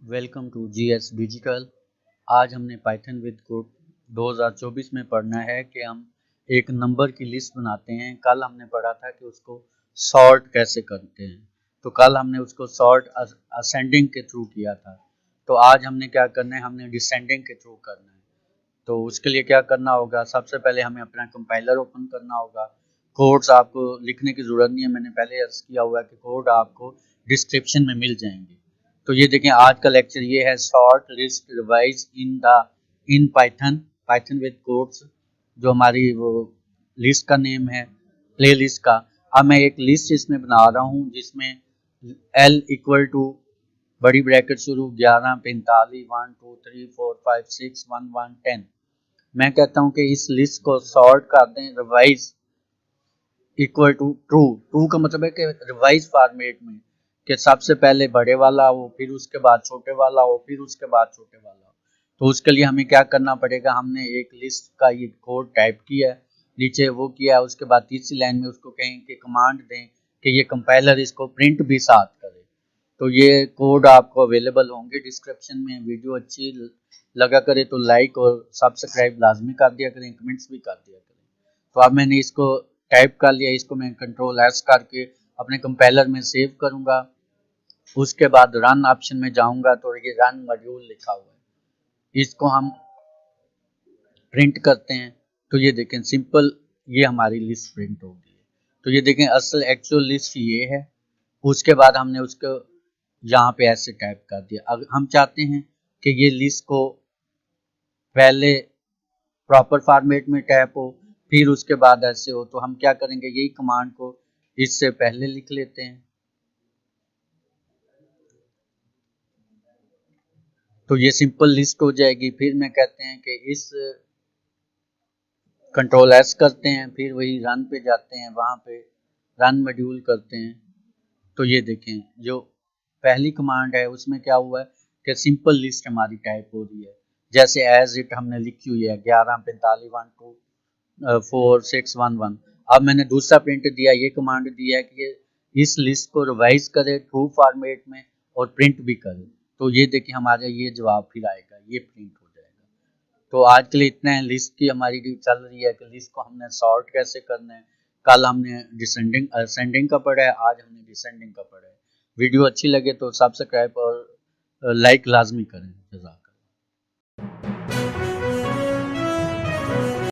Welcome to GS digital. आज हमने Python with code 2024 में पढ़ना है कि हम एक नंबर की लिस्ट बनाते हैं। कल हमने पढ़ा था कि उसको सॉर्ट कैसे करते हैं, तो कल हमने उसको सॉर्ट असेंडिंग के थ्रू किया था। तो आज हमने क्या करना है, हमने डिसेंडिंग के थ्रू करना है। तो उसके लिए क्या करना होगा, सबसे पहले हमें अपना कंपाइलर ओपन करना होगा। कोड्स आपको लिखने की ज़रूरत नहीं है, मैंने पहले अर्ज किया हुआ है कि कोड आपको डिस्क्रिप्शन में मिल जाएंगे। तो ये देखें, आज का लेक्चर ये है short list revise in Python Python with codes, जो हमारी वो लिस्ट का नेम है, प्ले लिस्ट का। अब मैं एक लिस्ट इसमें बना रहा हूँ जिसमें L इक्वल टू बड़ी ब्रैकेट शुरू 11 45 1 2 3 4 5 6 1 1 10। मैं कहता हूं कि इस लिस्ट को सॉर्ट कर दें reverse equal to true. True का मतलब है कि रिवाइज फॉर्मेट में, कि सबसे पहले बड़े वाला हो, फिर उसके बाद छोटे वाला हो, फिर उसके बाद छोटे वाला हो। तो उसके लिए हमें क्या करना पड़ेगा, हमने एक लिस्ट का ये कोड टाइप किया है, नीचे वो किया है, उसके बाद तीसरी लाइन में उसको कहें कि कमांड दें कि ये कंपाइलर इसको प्रिंट भी साथ करे। तो ये कोड आपको अवेलेबल होंगे डिस्क्रिप्शन में। वीडियो अच्छी लगा करे तो लाइक और सब्सक्राइब लाजमी कर दिया करें, कमेंट्स भी कर दिया करें। तो अब मैंने इसको टाइप कर लिया, इसको मैं कंट्रोल एस करके अपने कंपाइलर में सेव करूंगा। उसके बाद रन ऑप्शन में जाऊंगा तो ये रन मॉड्यूल लिखा हुआ है, इसको हम प्रिंट करते हैं। तो ये देखें सिंपल, ये हमारी लिस्ट प्रिंट हो गई है। तो ये देखें असल एक्चुअल लिस्ट ये है। उसके बाद हमने उसको यहाँ पे ऐसे टाइप कर दिया। अब हम चाहते हैं कि ये लिस्ट को पहले प्रॉपर फॉर्मेट में टाइप हो, फिर उसके बाद ऐसे हो। तो हम क्या करेंगे, यही कमांड को इससे पहले लिख लेते हैं। तो ये सिंपल लिस्ट हो जाएगी। फिर मैं कहते हैं कि इस कंट्रोल एस करते हैं, फिर वही रन पे जाते हैं, वहाँ पे रन मॉड्यूल करते हैं। तो ये देखें, जो पहली कमांड है उसमें क्या हुआ है कि सिंपल लिस्ट हमारी टाइप हो रही है, जैसे एज इट हमने लिखी हुई है 11 45 1 2 4 6 1 1। अब मैंने दूसरा प्रिंट दिया, ये कमांड दिया है कि ये इस लिस्ट को रिवाइज करे ट्रू फॉर्मेट में और प्रिंट भी करे। तो ये देखिए हमारा ये जवाब फिर आएगा, ये प्रिंट हो जाएगा। तो आज के लिए इतना है। लिस्ट की हमारी चल रही है कि लिस्ट को हमने सॉर्ट कैसे करना है। कल हमने डिसेंडिंग असेंडिंग का पढ़ा है, आज हमने डिसेंडिंग का पढ़ा है। वीडियो अच्छी लगे तो सब्सक्राइब और लाइक लाजमी करें। जज़ाक।